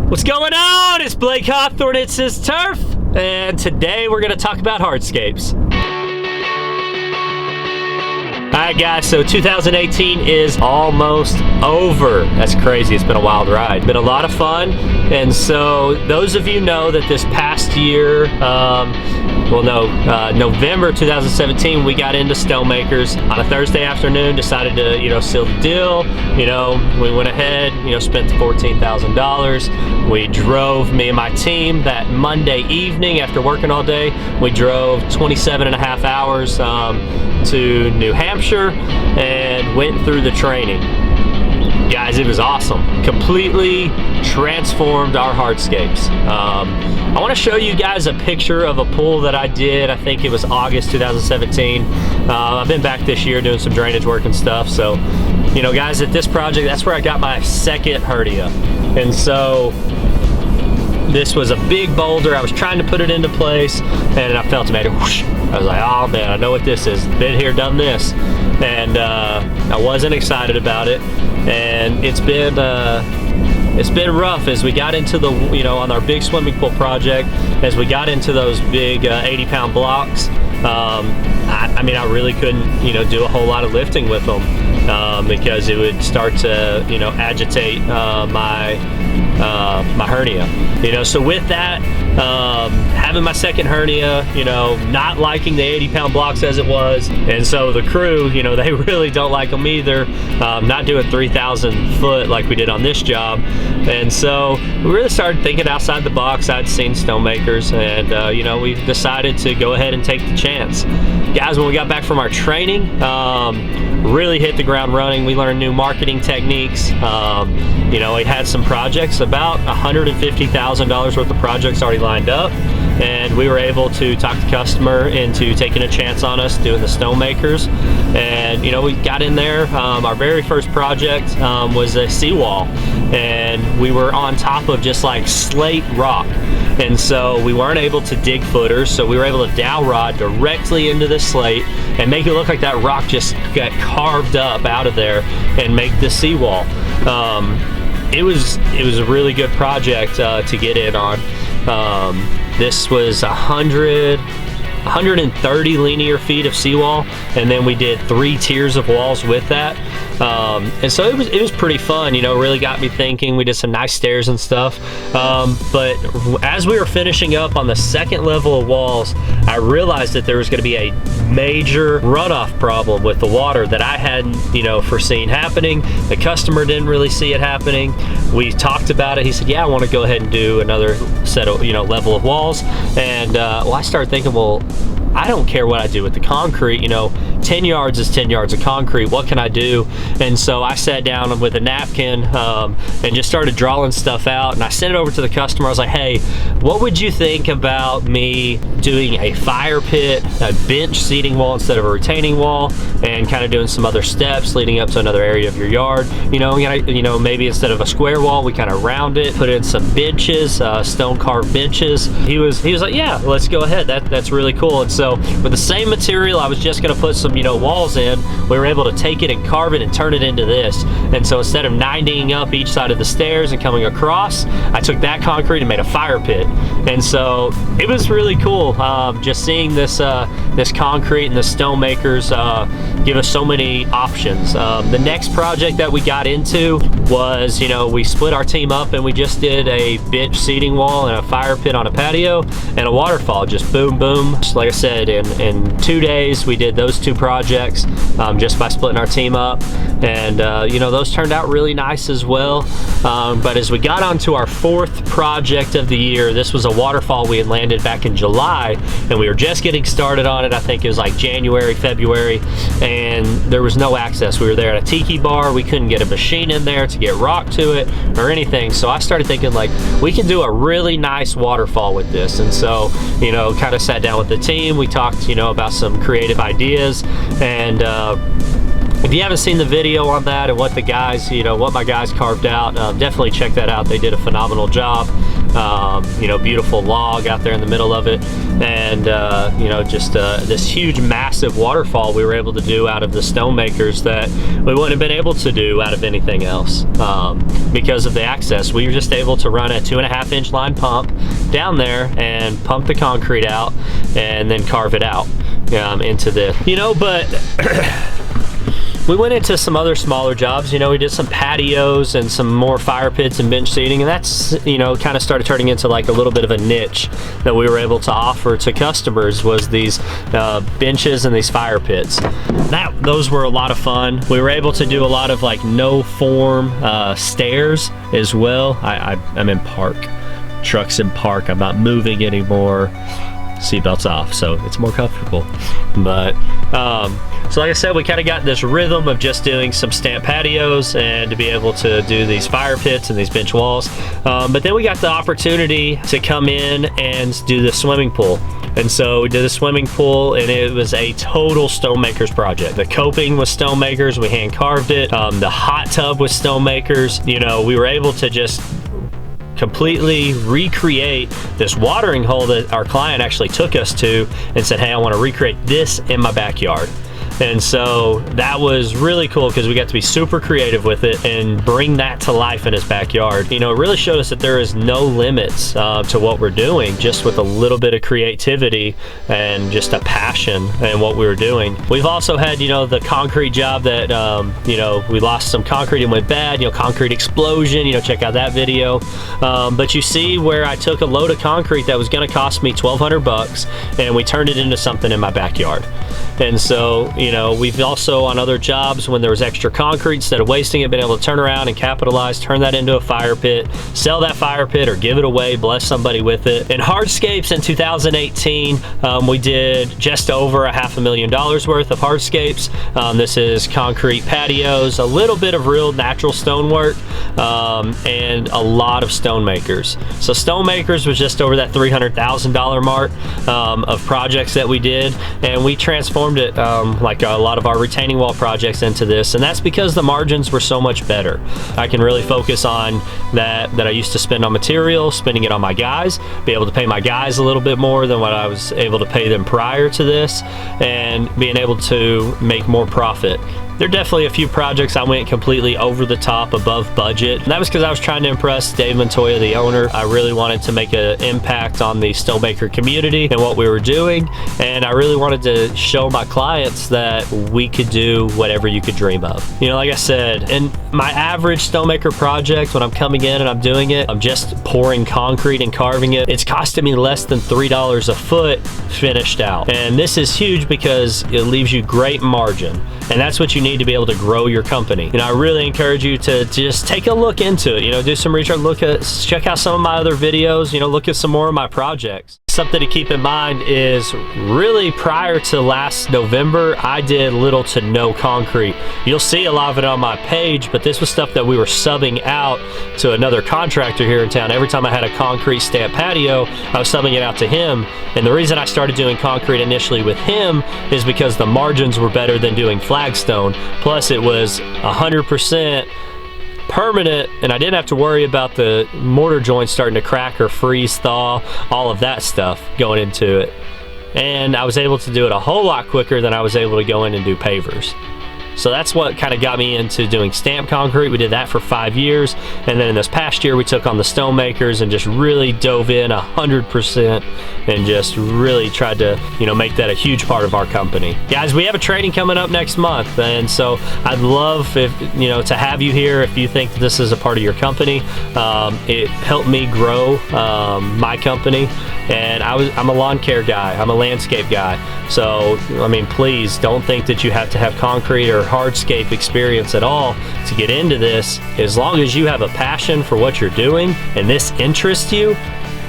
What's going on? It's Blake Hawthorn, it's his turf, and today we're going to talk about hardscapes. Alright guys, so 2018 is almost over. That's crazy, it's been a wild ride. Been a lot of fun, and so those of you know that this past year, November 2017, we got into StoneMakers on a Thursday afternoon, decided to, seal the deal. We went ahead, spent the $14,000. We drove, me and my team, that Monday evening after working all day, we drove 27.5 hours to New Hampshire and went through the training. Guys, it was awesome. Completely transformed our hardscapes. I want to show you guys a picture of a pool that I did. I think it was August 2017. I've been back this year doing some drainage work and stuff. So, guys, at this project, that's where I got my second hernia. And so this was a big boulder. I was trying to put it into place, and I felt it made it whoosh. I was like, oh man, I know what this is. Been here, done this. And I wasn't excited about it. And it's been rough as we got into the, on our big swimming pool project, as we got into those big 80-pound blocks. I really couldn't, do a whole lot of lifting with them because it would start to, agitate my hernia. So with that, having my second hernia, not liking the 80-pound blocks as it was, and so the crew, they really don't like them either. Not doing 3,000 foot like we did on this job, and so we really started thinking outside the box. I'd seen StoneMakers, and we decided to go ahead and take the chance. Guys, when we got back from our training, really hit the ground running. We learned new marketing techniques. We had some projects, about $150,000 worth of projects already lined up, and we were able to talk the customer into taking a chance on us doing the StoneMakers. And we got in there. Our very first project was a seawall, and we were on top of just like slate rock, and so we weren't able to dig footers, so we were able to dowel rod directly into the slate and make it look like that rock just got carved up out of there and make the seawall. It was a really good project to get in on. This was 130 linear feet of seawall, and then we did 3 tiers of walls with that. And so it was pretty fun, really got me thinking. We did some nice stairs and stuff. But as we were finishing up on the second level of walls, I realized that there was going to be a major runoff problem with the water that I hadn't, foreseen happening. The customer didn't really see it happening. We talked about it. He said, yeah, I want to go ahead and do another set of, level of walls. And I started thinking, well, I don't care what I do with the concrete, 10 yards is 10 yards of concrete. What can I do? And so I sat down with a napkin and just started drawing stuff out, and I sent it over to the customer. I was like, hey, what would you think about me doing a fire pit, a bench seating wall instead of a retaining wall, and kind of doing some other steps leading up to another area of your yard? Maybe instead of a square wall, we kind of round it, put in some benches, stone carved benches. He was like, yeah, let's go ahead. That's really cool. And so with the same material I was just going to put some walls in, we were able to take it and carve it and turn it into this. And so instead of 90ing up each side of the stairs and coming across, I took that concrete and made a fire pit. And so it was really cool just seeing this this concrete and the StoneMakers give us so many options. The next project that we got into was, we split our team up and we just did a bench seating wall and a fire pit on a patio and a waterfall. Just boom, boom. Like I said, in 2 days we did those 2 projects just by splitting our team up, and those turned out really nice as well. But as we got onto our 4th project of the year, this was a waterfall we had landed back in July, and we were just getting started on it. I think it was like January, February, and there was no access. We were there at a tiki bar. We couldn't get a machine in there to get rock to it or anything. So I started thinking, like, we can do a really nice waterfall with this. And so, kind of sat down with the team. We talked, about some creative ideas, and if you haven't seen the video on that and what the guys, what my guys carved out, definitely check that out. They did a phenomenal job. you know, beautiful log out there in the middle of it, and you know, just this huge massive waterfall we were able to do out of the StoneMakers that we wouldn't have been able to do out of anything else because of the access. We were just able to run a 2.5-inch line pump down there and pump the concrete out and then carve it out into the, you know, but we went into some other smaller jobs. You know, we did some patios and some more fire pits and bench seating, and that's, you know, kind of started turning into like a little bit of a niche that we were able to offer to customers, was these benches and these fire pits. Those were a lot of fun. We were able to do a lot of like no form stairs as well. I'm in park. Truck's in park. I'm not moving anymore. Seatbelts off, so it's more comfortable. But so like I said, we kind of got this rhythm of just doing some stamp patios and to be able to do these fire pits and these bench walls. But then we got the opportunity to come in and do the swimming pool. And so we did a swimming pool, and it was a total StoneMakers project. The coping was StoneMakers, we hand carved it. The hot tub was StoneMakers. You know, we were able to just completely recreate this watering hole that our client actually took us to and said, hey, I want to recreate this in my backyard. And so that was really cool because we got to be super creative with it and bring that to life in his backyard. You know, it really showed us that there is no limits to what we're doing, just with a little bit of creativity and just a passion in what we were doing. We've also had, you know, the concrete job that, you know, we lost some concrete and went bad, you know, concrete explosion, you know, check out that video. But you see where I took a load of concrete that was gonna cost me $1,200 and we turned it into something in my backyard. And so, you know, we've also on other jobs, when there was extra concrete, instead of wasting it, been able to turn around and capitalize, turn that into a fire pit, sell that fire pit or give it away, bless somebody with it. In Hardscapes in 2018, we did just over $500,000 worth of hardscapes. This is concrete patios, a little bit of real natural stonework, and a lot of StoneMakers. So StoneMakers was just over that $300,000 mark of projects that we did, and we transformed it like a lot of our retaining wall projects into this, and that's because the margins were so much better. I can really focus on that I used to spend on material, spending it on my guys, be able to pay my guys a little bit more than what I was able to pay them prior to this, and being able to make more profit. There are definitely a few projects I went completely over the top, above budget. And that was because I was trying to impress Dave Montoya, the owner. I really wanted to make an impact on the StoneMaker community and what we were doing. And I really wanted to show my clients that we could do whatever you could dream of. You know, like I said, in my average StoneMaker project, when I'm coming in and I'm doing it, I'm just pouring concrete and carving it. It's costing me less than $3 a foot finished out. And this is huge because it leaves you great margin. And that's what you need to be able to grow your company. You know, I really encourage you to just take a look into it. You know, do some research, check out some of my other videos, you know, look at some more of my projects. Something to keep in mind is really prior to last November, I did little to no concrete. You'll see a lot of it on my page, but this was stuff that we were subbing out to another contractor here in town. Every time I had a concrete stamp patio, I was subbing it out to him. And the reason I started doing concrete initially with him is because the margins were better than doing flagstone. Plus it was 100% permanent, and I didn't have to worry about the mortar joints starting to crack or freeze, thaw, all of that stuff going into it. And I was able to do it a whole lot quicker than I was able to go in and do pavers. So that's what kind of got me into doing stamped concrete. We did that for 5 years, and then in this past year we took on the StoneMakers and just really dove in 100% and just really tried to, you know, make that a huge part of our company. Guys, we have a training coming up next month, and so I'd love if, you know, to have you here if you think this is a part of your company. It helped me grow my company, and I'm a lawn care guy, I'm a landscape guy. So I mean, please don't think that you have to have concrete or hardscape experience at all to get into this. As long as you have a passion for what you're doing and this interests you,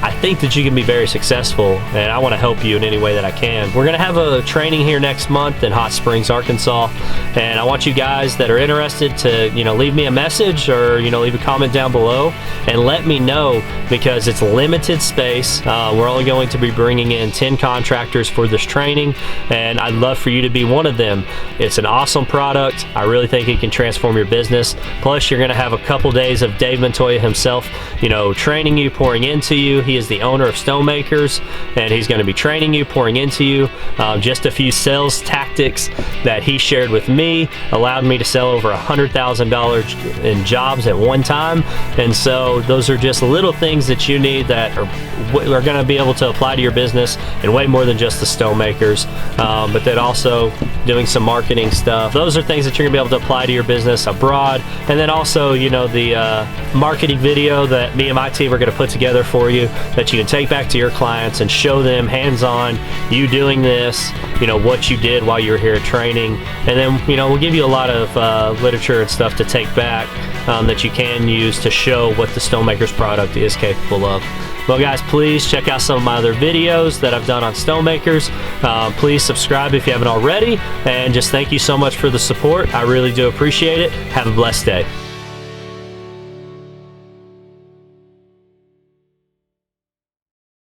I think that you can be very successful, and I want to help you in any way that I can. We're going to have a training here next month in Hot Springs, Arkansas, and I want you guys that are interested to, leave me a message or, leave a comment down below and let me know, because it's limited space. We're only going to be bringing in 10 contractors for this training, and I'd love for you to be one of them. It's an awesome product. I really think it can transform your business. Plus, you're going to have a couple days of Dave Montoya himself, training you, pouring into you. He is the owner of StoneMakers, and he's going to be training you, pouring into you. Just a few sales tactics that he shared with me allowed me to sell over $100,000 in jobs at one time. And so those are just little things that you need that are going to be able to apply to your business in way more than just the StoneMakers, but then also doing some marketing stuff. Those are things that you're going to be able to apply to your business abroad. And then also, the marketing video that me and my team are going to put together for you that you can take back to your clients and show them hands-on you doing this, what you did while you were here training. And then, we'll give you a lot of literature and stuff to take back that you can use to show what the StoneMakers product is capable of. Well, guys, please check out some of my other videos that I've done on StoneMakers. Please subscribe if you haven't already, and just thank you so much for the support. I really do appreciate it. Have a blessed day.